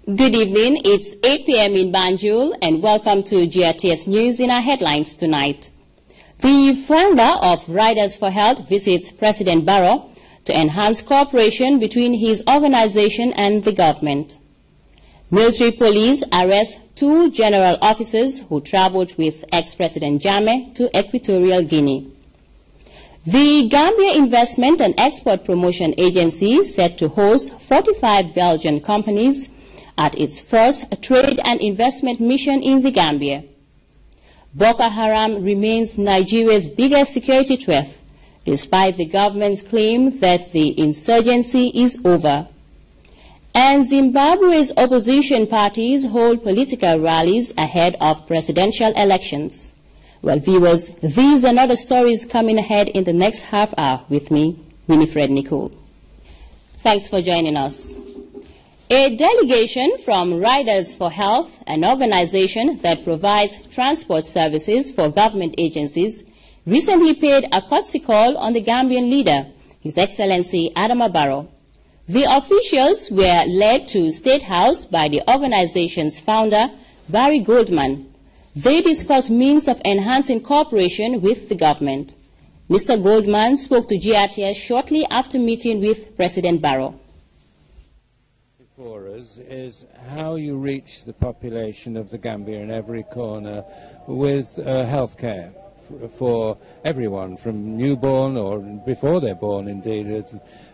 Good evening, it's 8 p.m. in Banjul and welcome to GRTS News in our headlines tonight. The founder of Riders for Health visits President Barrow to enhance cooperation between his organization and the government. Military police arrest 2 general officers who traveled with ex-President Jammeh to Equatorial Guinea. The Gambia Investment and Export Promotion Agency set to host 45 Belgian companies at its first trade and investment mission in the Gambia. Boko Haram remains Nigeria's biggest security threat, despite the government's claim that the insurgency is over. And Zimbabwe's opposition parties hold political rallies ahead of presidential elections. Well, viewers, these and other stories coming ahead in the next half hour with me, Winifred Nicole. Thanks for joining us. A delegation from Riders for Health, an organization that provides transport services for government agencies, recently paid a courtesy call on the Gambian leader, His Excellency Adama Barrow. The officials were led to State House by the organization's founder, Barry Goldman. They discussed means of enhancing cooperation with the government. Mr. Goldman spoke to GRTS shortly after meeting with President Barrow. For us is how you reach the population of the Gambia in every corner with health care for everyone, from newborn or before they're born indeed,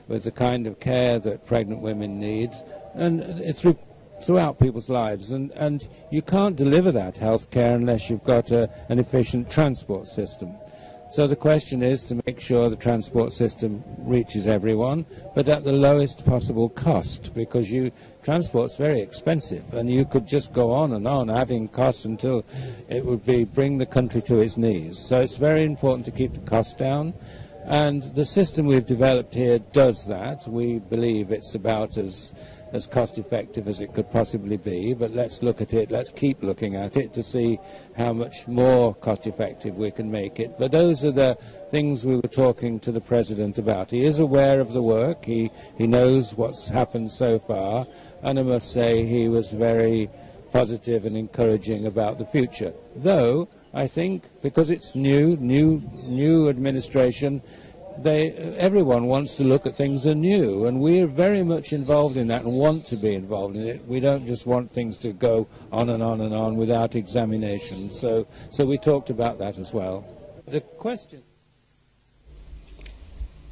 with the kind of care that pregnant women need, and throughout people's lives. And you can't deliver that health care unless you've got an efficient transport system. So the question is to make sure the transport system reaches everyone, but at the lowest possible cost, because transport's very expensive, and you could just go on adding costs until it would bring the country to its knees. So it's very important to keep the cost down, and the system we've developed here does that. We believe it's about as cost-effective as it could possibly be, but let's look at it, let's keep looking at it to see how much more cost-effective we can make it. But those are the things we were talking to the President about. He is aware of the work, he knows what's happened so far, and I must say he was very positive and encouraging about the future. Though, I think, because it's new administration, everyone wants to look at things anew, and we're very much involved in that and want to be involved in it. We don't just want things to go on and on and on without examination. So we talked about that as well. The question.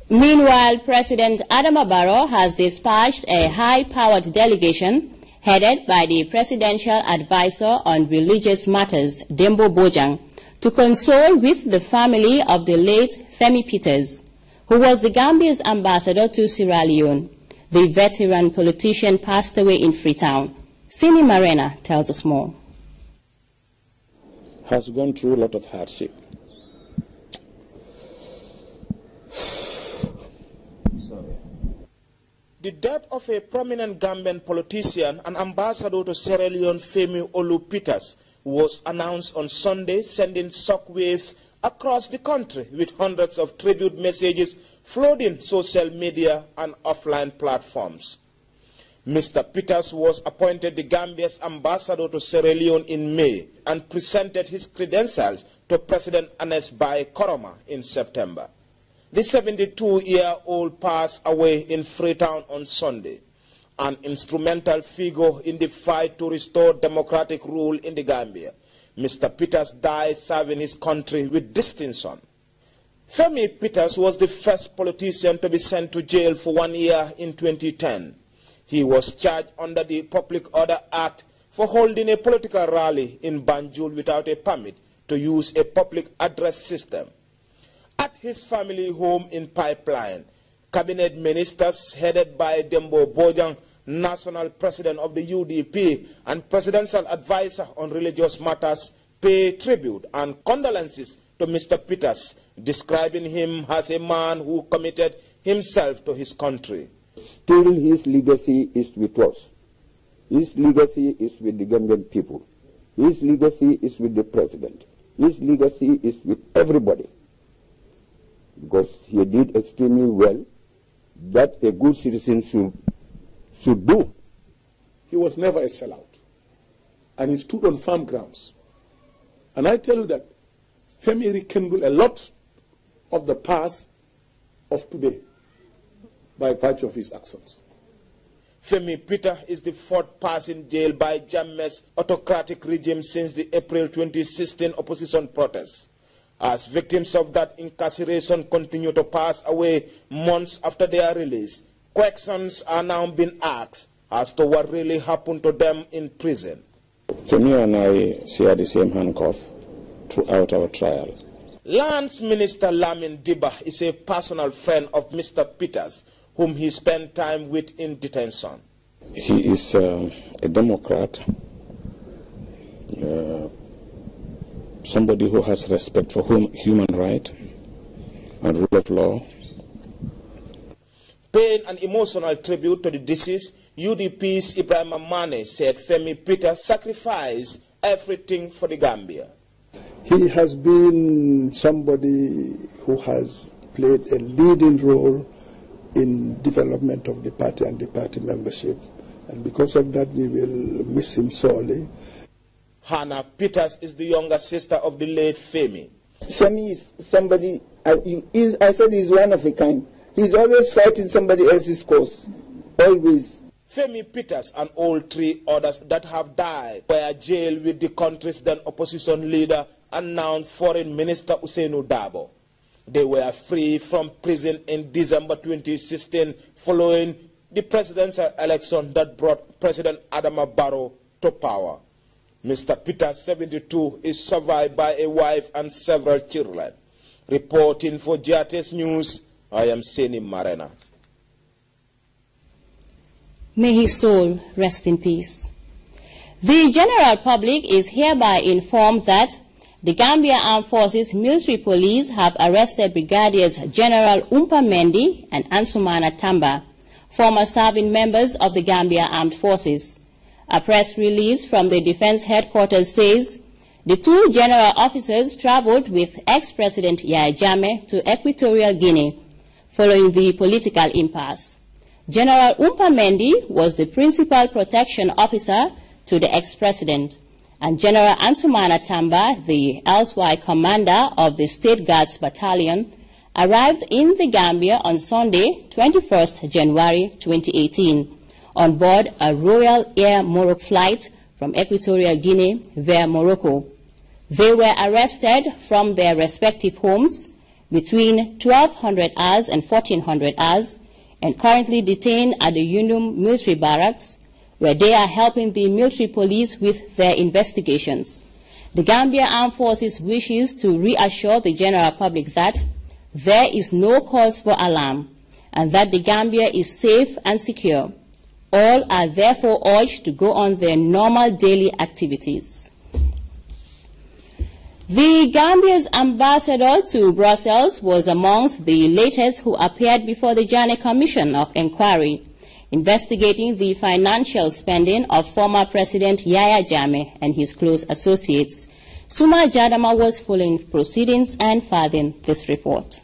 Meanwhile, President Adama Barrow has dispatched a high-powered delegation headed by the Presidential Advisor on Religious Matters, Dembo Bojang, to console with the family of the late Femi Peters, who was the Gambia's ambassador to Sierra Leone. The veteran politician passed away in Freetown. Sini Marena tells us more. Has gone through a lot of hardship. Sorry. The death of a prominent Gambian politician and ambassador to Sierra Leone, Femi Olu Peters, was announced on Sunday, sending shockwaves across the country, with hundreds of tribute messages flooding social media and offline platforms. Mr. Peters was appointed the Gambia's ambassador to Sierra Leone in May and presented his credentials to President Ernest Bai Koroma in September. The 72-year-old passed away in Freetown on Sunday, an instrumental figure in the fight to restore democratic rule in the Gambia. Mr. Peters died serving his country with distinction. Femi Peters was the first politician to be sent to jail for 1 year in 2010. He was charged under the Public Order Act for holding a political rally in Banjul without a permit to use a public address system. At his family home in Pipeline, cabinet ministers headed by Dembo Bojang, National President of the UDP and Presidential Advisor on Religious Matters, pay tribute and condolences to Mr. Peters, describing him as a man who committed himself to his country. Still, his legacy is with us. His legacy is with the Gambian people. His legacy is with the President. His legacy is with everybody. Because he did extremely well, that a good citizen should do. he was never a sellout. And he stood on firm grounds. And I tell you that Femi rekindled a lot of the past of today by virtue of his actions. Femi Peter is the fourth person jailed by Jammeh's autocratic regime since the April 2016 opposition protests. As victims of that incarceration continue to pass away months after their release, questions are now being asked as to what really happened to them in prison. Femi and I share the same handcuff throughout our trial. Lands Minister Lamin Diba is a personal friend of Mr. Peters, whom he spent time with in detention. He is a Democrat, somebody who has respect for human rights and rule of law. Paying an emotional tribute to the deceased, UDP's Ibrahim Mane said Femi Peters sacrificed everything for the Gambia. He has been somebody who has played a leading role in development of the party and the party membership. And because of that, we will miss him sorely. Hannah Peters is the younger sister of the late Femi. Femi is somebody, I said he's one of a kind. He's always fighting somebody else's cause, always. Femi Peters and all three others that have died were jailed with the country's then opposition leader and now Foreign Minister Usainu Dabo. They were free from prison in December 2016 following the presidential election that brought President Adama Barrow to power. Mr. Peters, 72, is survived by a wife and several children. Reporting for GRTS News, I am Seni Marena. May his soul rest in peace. The general public is hereby informed that the Gambia Armed Forces Military Police have arrested Brigadiers General Umpa Mendy and Ansumana Tamba, former serving members of the Gambia Armed Forces. A press release from the Defense Headquarters says the two general officers traveled with ex-President Yahya Jammeh to Equatorial Guinea following the political impasse. General Umpa Mendy was the principal protection officer to the ex-president, and General Ansumana Tamba, the elsewhere commander of the State Guards Battalion, arrived in the Gambia on Sunday, 21st January 2018, on board a Royal Air Morocco flight from Equatorial Guinea via Morocco. They were arrested from their respective homes between 1200 hours and 1400 hours and currently detained at the Yundum military barracks, where they are helping the military police with their investigations. The Gambia Armed Forces wishes to reassure the general public that there is no cause for alarm and that the Gambia is safe and secure. All are therefore urged to go on their normal daily activities. The Gambia's ambassador to Brussels was amongst the latest who appeared before the Janneh Commission of Inquiry, investigating the financial spending of former President Yahya Jammeh and his close associates. Suma Jadama was following proceedings and filing this report.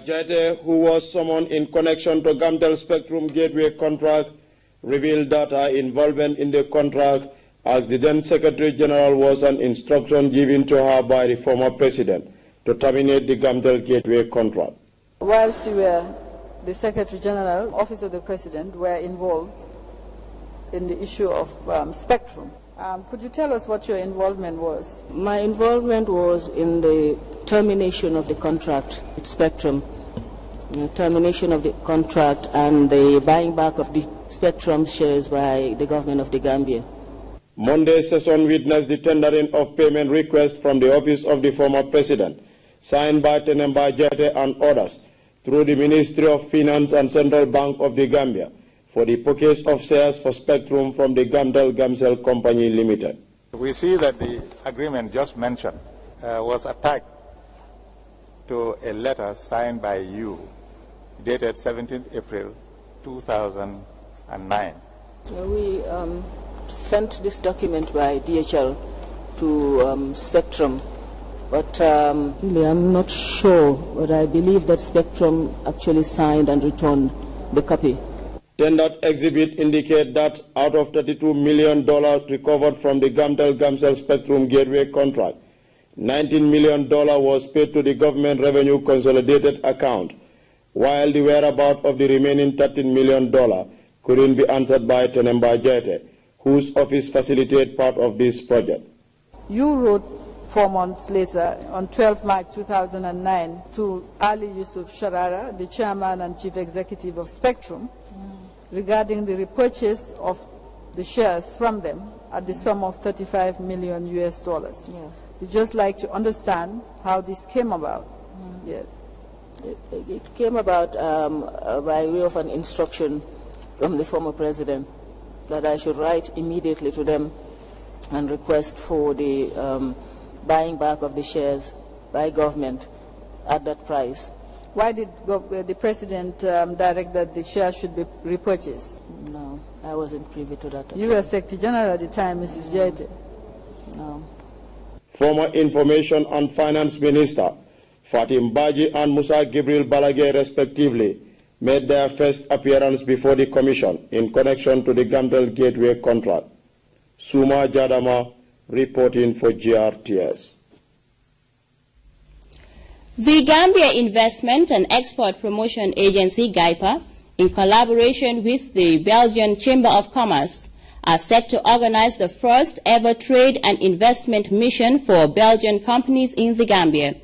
Jete, who was summoned in connection to Gamtel Spectrum Gateway contract, revealed that her involvement in the contract as the then Secretary General was an instruction given to her by the former President to terminate the Gamtel Gateway contract. Whilst you were the Secretary General, Office of the President, were involved in the issue of Spectrum. Could you tell us what your involvement was? My involvement was in the termination of the contract with Spectrum, termination of the contract and the buying back of the Spectrum shares by the government of the Gambia. Monday's session witnessed the tendering of payment request from the office of the former president, signed by Tenemba Jete and others, through the Ministry of Finance and Central Bank of the Gambia, for the purchase of shares for Spectrum from the Gamtel Company Limited. We see that the agreement just mentioned was attached to a letter signed by you, dated 17th April 2009. We sent this document by DHL to Spectrum, but I'm not sure, but I believe that Spectrum actually signed and returned the copy. Tendered exhibit indicate that out of $32 million recovered from the Gamtel-Gamcell Spectrum Gateway contract, $19 million was paid to the government revenue consolidated account, while the whereabouts of the remaining $13 million couldn't be answered by Tenemba Jete, whose office facilitated part of this project. You wrote 4 months later, on 12 March 2009, to Ali Yusuf Sharara, the chairman and chief executive of Spectrum, regarding the repurchase of the shares from them at the sum of $35 million US. Yeah. We'd just like to understand how this came about. Yes. It came about by way of an instruction from the former president that I should write immediately to them and request for the buying back of the shares by government at that price. Why did the president direct that the shares should be repurchased? No, I wasn't privy to that. You were Secretary General at the time, Mrs. Jete. No. Former Information and Finance Minister Fatim Baji and Musa Gibril Balagay, respectively, made their first appearance before the Commission in connection to the Gamtel Gateway contract. Suma Jadama reporting for GRTS. The Gambia Investment and Export Promotion Agency, GIPA, in collaboration with the Belgian Chamber of Commerce, are set to organize the first ever trade and investment mission for Belgian companies in the Gambia.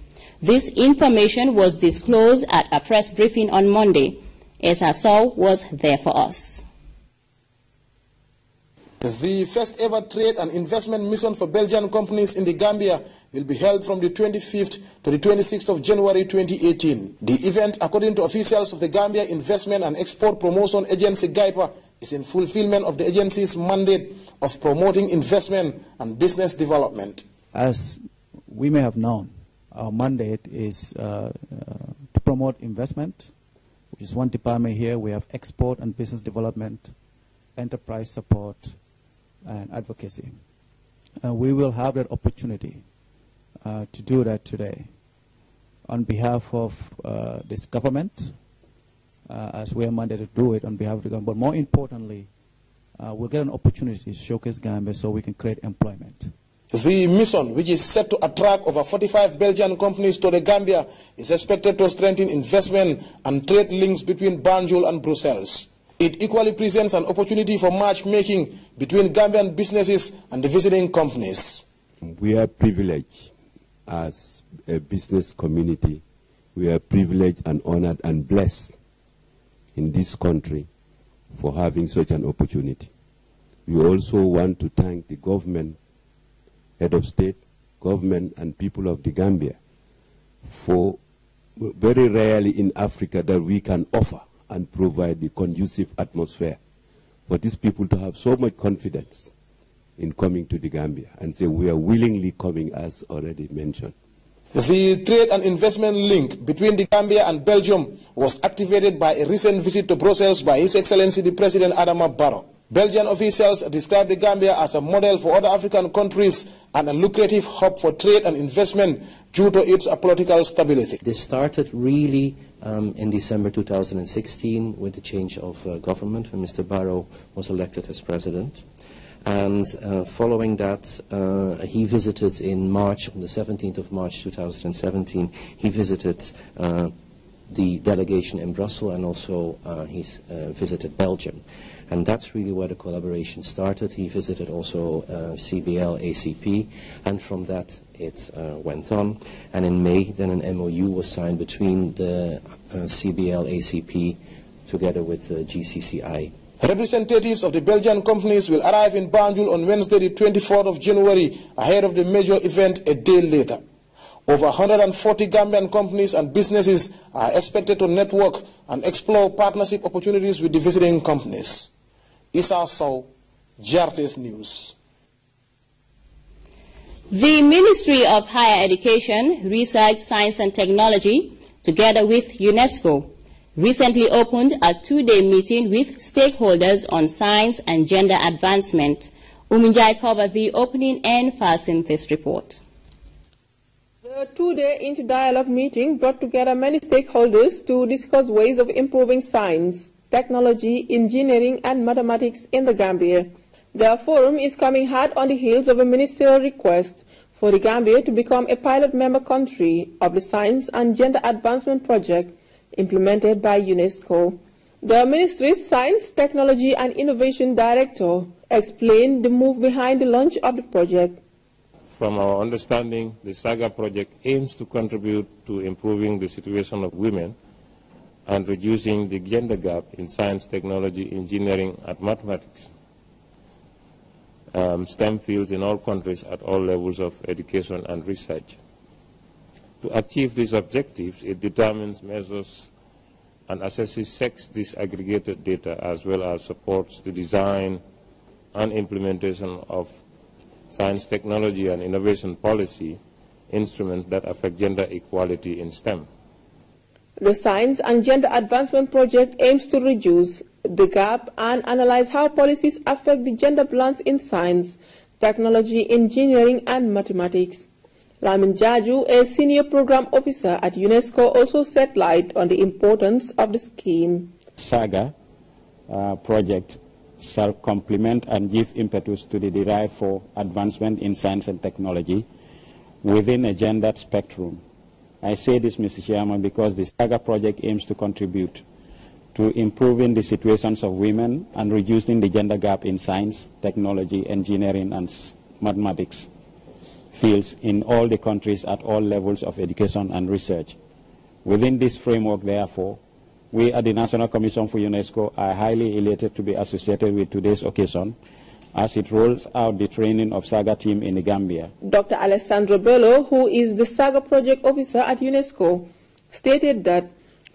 This information was disclosed at a press briefing on Monday. Esa Sow was there for us. The first ever trade and investment mission for Belgian companies in the Gambia will be held from the 25th to the 26th of January 2018. The event, according to officials of the Gambia Investment and Export Promotion Agency, GIPA, is in fulfillment of the agency's mandate of promoting investment and business development. As we may have known, our mandate is to promote investment, which is one department here. We have export and business development, enterprise support, and advocacy. We will have that opportunity to do that today on behalf of this government, as we are mandated to do it on behalf of the government. But more importantly, we'll get an opportunity to showcase Gambia so we can create employment. The mission, which is set to attract over 45 Belgian companies to the Gambia, is expected to strengthen investment and trade links between Banjul and Brussels. It equally presents an opportunity for matchmaking between Gambian businesses and the visiting companies. We are privileged as a business community. We are privileged and honored and blessed in this country for having such an opportunity. We also want to thank the government, head of state, government and people of the Gambia for very rarely in Africa that we can offer and provide the conducive atmosphere for these people to have so much confidence in coming to the Gambia and say we are willingly coming, as already mentioned. The trade and investment link between the Gambia and Belgium was activated by a recent visit to Brussels by His Excellency the President Adama Barrow. Belgian officials described the Gambia as a model for other African countries and a lucrative hub for trade and investment due to its political stability. This started really in December 2016 with the change of government when Mr. Barrow was elected as president. And following that, he visited in March, on the 17th of March 2017, he visited the delegation in Brussels, and also he's visited Belgium. And that's really where the collaboration started. He visited also CBL, ACP, and from that it went on. And in May, then an MOU was signed between the CBL, ACP, together with GCCI. Representatives of the Belgian companies will arrive in Banjul on Wednesday, the 24th of January, ahead of the major event a day later. Over 140 Gambian companies and businesses are expected to network and explore partnership opportunities with the visiting companies. Esa Sow, GRTS News. The Ministry of Higher Education, Research, Science and Technology, together with UNESCO, recently opened a two-day meeting with stakeholders on science and gender advancement. Uminjai covered the opening and fastened this report. The two-day inter-dialogue meeting brought together many stakeholders to discuss ways of improving science. technology, engineering, and mathematics in the Gambia. The forum is coming hard on the heels of a ministerial request for the Gambia to become a pilot member country of the Science and Gender Advancement Project implemented by UNESCO. The ministry's Science, Technology and Innovation Director explained the move behind the launch of the project. From our understanding, the SAGA project aims to contribute to improving the situation of women and reducing the gender gap in science, technology, engineering, and mathematics, STEM fields in all countries at all levels of education and research. To achieve these objectives, it determines measures and assesses sex disaggregated data as well as supports the design and implementation of science, technology, and innovation policy instruments that affect gender equality in STEM. The Science and Gender Advancement Project aims to reduce the gap and analyze how policies affect the gender balance in science, technology, engineering, and mathematics. Lamin Jaju, a senior program officer at UNESCO, also set light on the importance of the scheme. SAGA project shall complement and give impetus to the drive for advancement in science and technology within a gendered spectrum. I say this, Mr. Chairman, because the SAGA project aims to contribute to improving the situations of women and reducing the gender gap in science, technology, engineering, and mathematics fields in all the countries at all levels of education and research. Within this framework, therefore, we at the National Commission for UNESCO are highly elated to be associated with today's occasion as it rolls out the training of SAGA team in the Gambia. Dr. Alessandro Bello, who is the SAGA project officer at UNESCO, stated that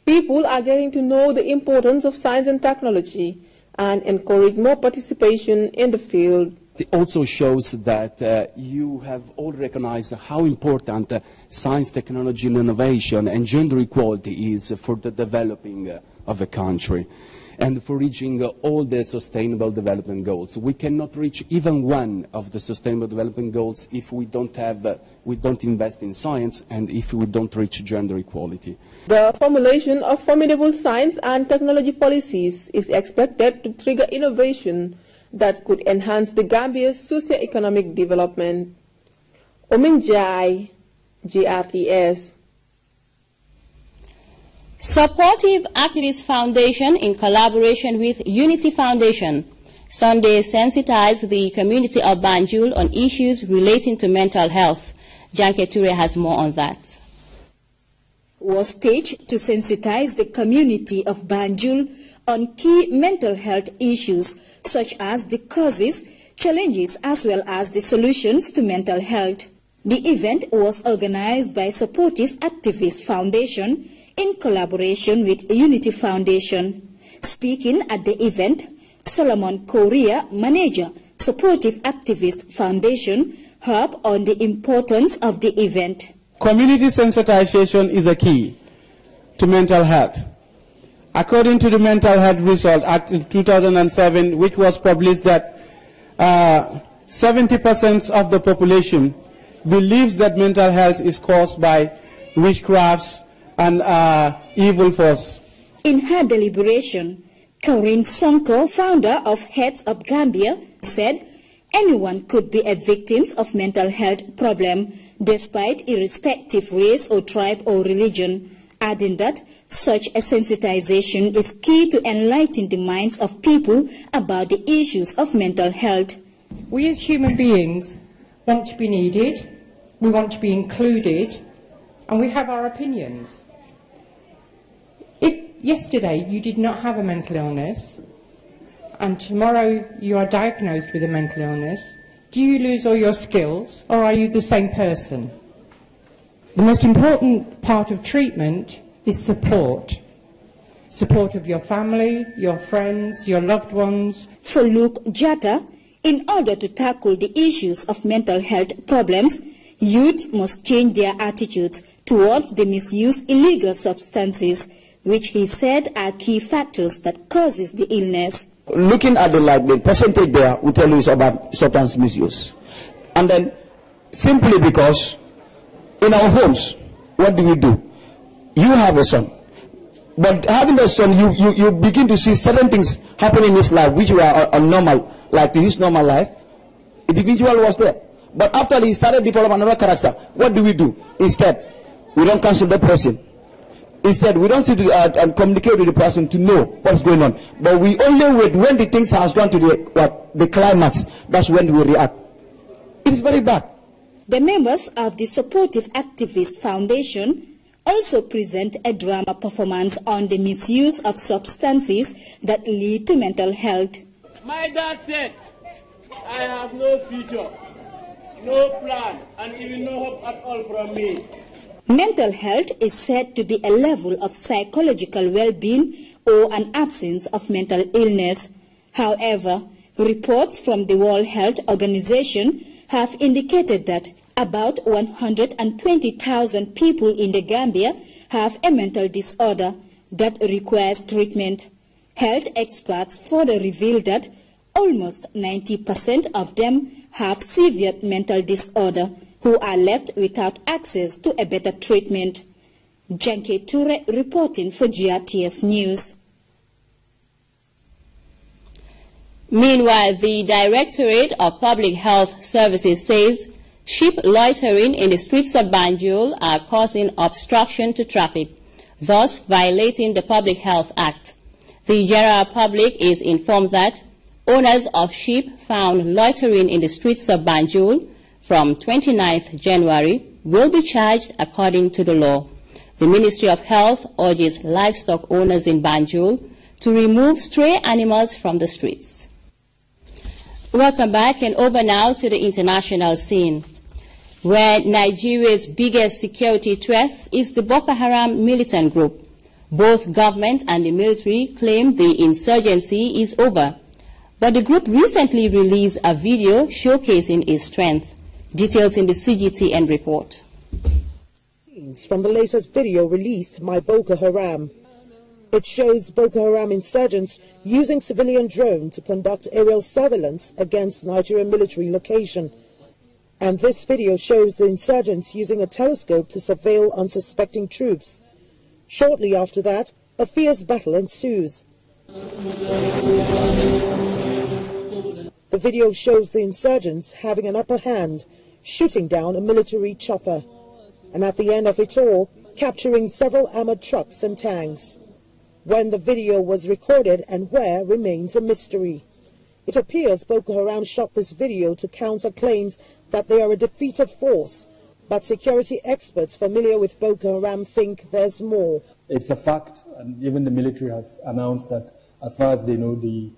people are getting to know the importance of science and technology and encourage more participation in the field. It also shows that you have all recognized how important science, technology, and innovation and gender equality is for the developing of a country and for reaching all the sustainable development goals. We cannot reach even one of the sustainable development goals if we don't invest in science and if we don't reach gender equality. The formulation of formidable science and technology policies is expected to trigger innovation that could enhance the Gambia's socio-economic development. Ominjai, GRTS. Supportive Activist Foundation, in collaboration with Unity Foundation, Sunday sensitized the community of Banjul on issues relating to mental health. Janke Ture has more on that. Was staged to sensitize the community of Banjul on key mental health issues such as the causes, challenges, as well as the solutions to mental health. The event was organized by Supportive Activist Foundation in collaboration with Unity Foundation. Speaking at the event, Solomon Korea, manager, Supportive Activist Foundation, harped on the importance of the event. Community sensitization is a key to mental health. According to the Mental Health Result Act in 2007, which was published, that 70% of the population believes that mental health is caused by witchcrafts and evil force. In her deliberation, Corinne Sonko, founder of Heads Up Gambia, said anyone could be a victim of mental health problem despite irrespective race or tribe or religion, adding that such a sensitization is key to enlighten the minds of people about the issues of mental health. We as human beings want to be needed, we want to be included, and we have our opinions. If yesterday you did not have a mental illness, and tomorrow you are diagnosed with a mental illness, do you lose all your skills, or are you the same person? The most important part of treatment is support. Support of your family, your friends, your loved ones. For Luke Jatta, in order to tackle the issues of mental health problems, youths must change their attitudes towards the misuse of illegal substances, which he said are key factors that causes the illness. Looking at the percentage there will tell you is about substance misuse. And then simply because in our homes, what do? You have a son. But having a son, you begin to see certain things happening in his life which were unnormal, like to his normal life. The individual was there. But after he started developing another character, what do? Instead, we don't cancel the person. Instead, we don't sit and communicate with the person to know what's going on. But we only wait when the things has gone to the climax. That's when we react. It is very bad. The members of the Supportive Activist Foundation also present a drama performance on the misuse of substances that lead to mental health. My dad said, I have no future, no plan, and even no hope at all from me. Mental health is said to be a level of psychological well-being or an absence of mental illness. However, reports from the World Health Organization have indicated that about 120,000 people in the Gambia have a mental disorder that requires treatment. Health experts further reveal that almost 90% of them have severe mental disorder who are left without access to a better treatment. Janke Ture reporting for GRTS News. Meanwhile, the Directorate of Public Health Services says sheep loitering in the streets of Banjul are causing obstruction to traffic, thus violating the Public Health Act. The general public is informed that owners of sheep found loitering in the streets of Banjul from 29th January will be charged according to the law. The Ministry of Health urges livestock owners in Banjul to remove stray animals from the streets. Welcome back, and over now to the international scene, where Nigeria's biggest security threat is the Boko Haram militant group. Both government and the military claim the insurgency is over, but the group recently released a video showcasing its strength. Details in the CGTN report. From the latest video released by Boko Haram. It shows Boko Haram insurgents using civilian drone to conduct aerial surveillance against Nigerian military location. And this video shows the insurgents using a telescope to surveil unsuspecting troops. Shortly after that, a fierce battle ensues. The video shows the insurgents having an upper hand, shooting down a military chopper, and at the end of it all, capturing several armored trucks and tanks. When the video was recorded and where remains a mystery. It appears Boko Haram shot this video to counter claims that they are a defeated force, but security experts familiar with Boko Haram think there's more. It's a fact, and even the military has announced that as far as they know, the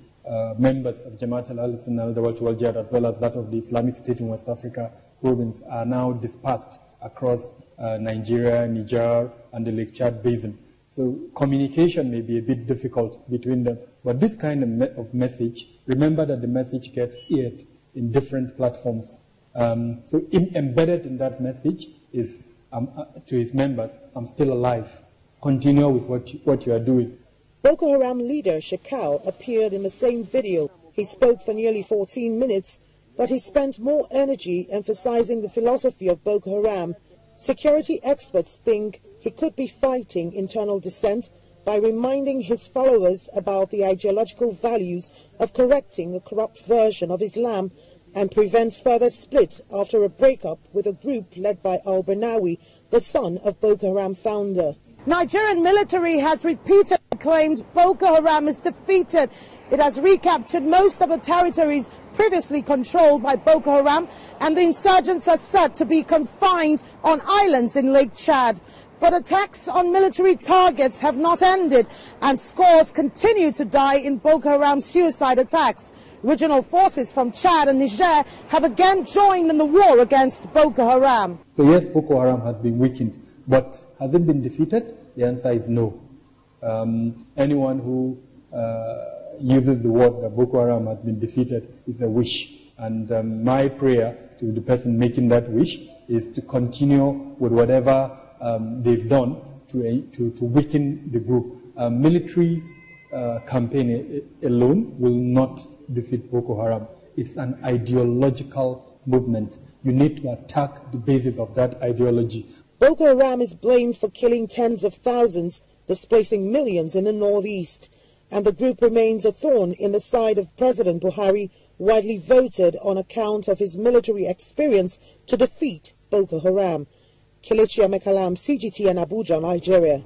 members of Jamaat al-Sunnah wal Jihad, as well as that of the Islamic State in West Africa province, are now dispersed across Nigeria, Niger, and the Lake Chad basin. So communication may be a bit difficult between them, but this kind of message, remember that the message gets aired in different platforms. So embedded in that message is to his members, I'm still alive. Continue with what you are doing. Boko Haram leader Shekau appeared in the same video. He spoke for nearly 14 minutes, but he spent more energy emphasizing the philosophy of Boko Haram. Security experts think he could be fighting internal dissent by reminding his followers about the ideological values of correcting a corrupt version of Islam and prevent further split after a breakup with a group led by al-Barnawi, the son of Boko Haram founder. Nigerian military has repeatedly claimed Boko Haram is defeated. It has recaptured most of the territories previously controlled by Boko Haram, and the insurgents are said to be confined on islands in Lake Chad. But attacks on military targets have not ended, and scores continue to die in Boko Haram suicide attacks. Regional forces from Chad and Niger have again joined in the war against Boko Haram. So yes, Boko Haram has been weakened, but has it been defeated? The answer is no. Anyone who uses the word that Boko Haram has been defeated is a wish. And my prayer to the person making that wish is to continue with whatever they've done to weaken the group. Military campaign alone will not defeat Boko Haram. It's an ideological movement. You need to attack the basis of that ideology. Boko Haram is blamed for killing tens of thousands displacing millions in the northeast. And the group remains a thorn in the side of President Buhari, widely voted on account of his military experience to defeat Boko Haram. Kelechi Amekalam, CGT and Abuja, Nigeria.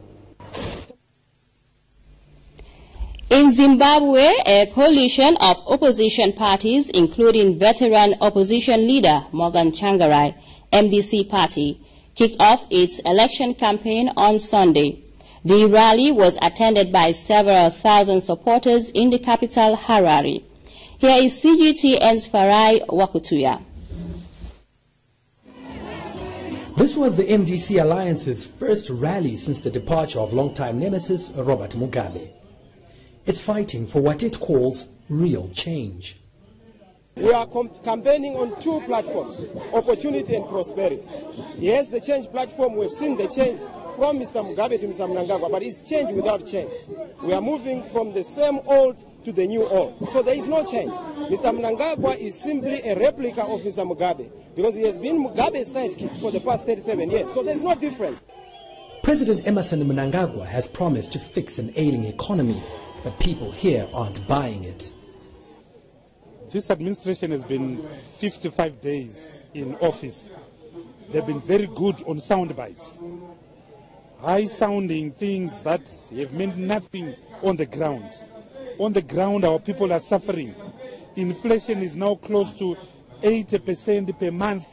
In Zimbabwe, a coalition of opposition parties, including veteran opposition leader Morgan Tsvangirai, MDC party, kicked off its election campaign on Sunday. The rally was attended by several thousand supporters in the capital, Harare. Here is CGTN's Farai Wakutuya. This was the MDC Alliance's first rally since the departure of longtime nemesis Robert Mugabe. It's fighting for what it calls real change. We are campaigning on two platforms, opportunity and prosperity. Yes, the change platform, we've seen the change from Mr. Mugabe to Mr. Mnangagwa, but it's change without change. We are moving from the same old to the new old. So there is no change. Mr. Mnangagwa is simply a replica of Mr. Mugabe because he has been Mugabe's sidekick for the past 37 years. So there's no difference. President Emerson Mnangagwa has promised to fix an ailing economy, but people here aren't buying it. This administration has been 55 days in office. They've been very good on sound bites. High-sounding things that have meant nothing on the ground. On the ground, our people are suffering. Inflation is now close to 80% per month,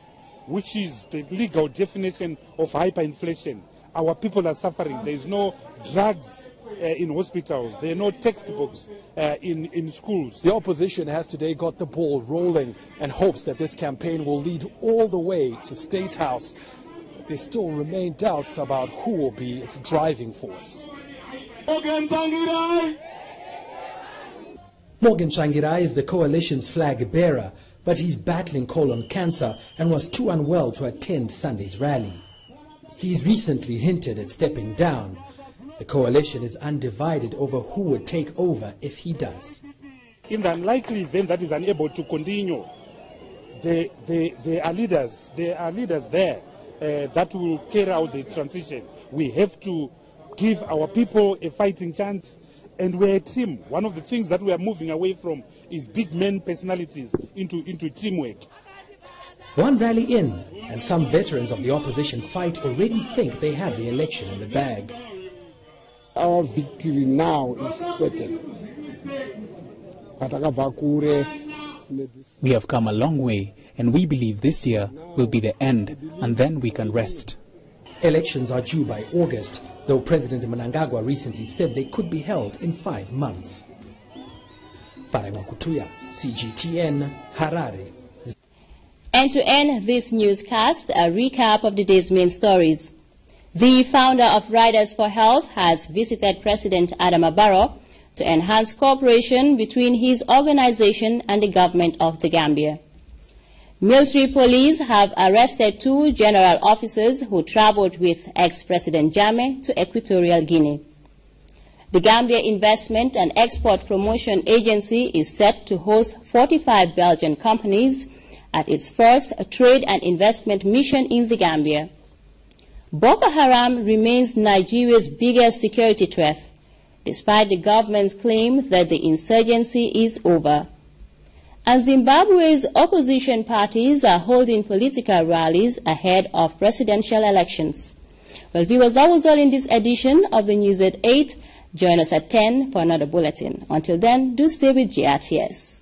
which is the legal definition of hyperinflation. Our people are suffering. There is no drugs in hospitals. There are no textbooks in schools. The opposition has today got the ball rolling and hopes that this campaign will lead all the way to State House. There still remain doubts about who will be its driving force. Morgan Tsvangirai is the coalition's flag bearer, but he's battling colon cancer and was too unwell to attend Sunday's rally. He's recently hinted at stepping down. The coalition is undivided over who would take over if he does. In the unlikely event that is unable to continue, there are leaders there that will carry out the transition. We have to give our people a fighting chance, and we're a team. One of the things that we are moving away from is big men personalities into teamwork. One rally in, and some veterans of the opposition fight already think they have the election in the bag. Our victory now is certain. We have come a long way, and we believe this year will be the end, and then we can rest. Elections are due by August, though President Mnangagwa recently said they could be held in 5 months. Farai Wakutuya, CGTN, Harare. And to end this newscast, a recap of the day's main stories. The founder of Riders for Health has visited President Adama Barrow to enhance cooperation between his organization and the government of the Gambia. Military police have arrested 2 general officers who traveled with ex-President Jammeh to Equatorial Guinea. The Gambia Investment and Export Promotion Agency is set to host 45 Belgian companies at its first trade and investment mission in the Gambia. Boko Haram remains Nigeria's biggest security threat, despite the government's claim that the insurgency is over. And Zimbabwe's opposition parties are holding political rallies ahead of presidential elections. Well, viewers, that was all in this edition of the News at 8. Join us at 10 for another bulletin. Until then, do stay with GRTS.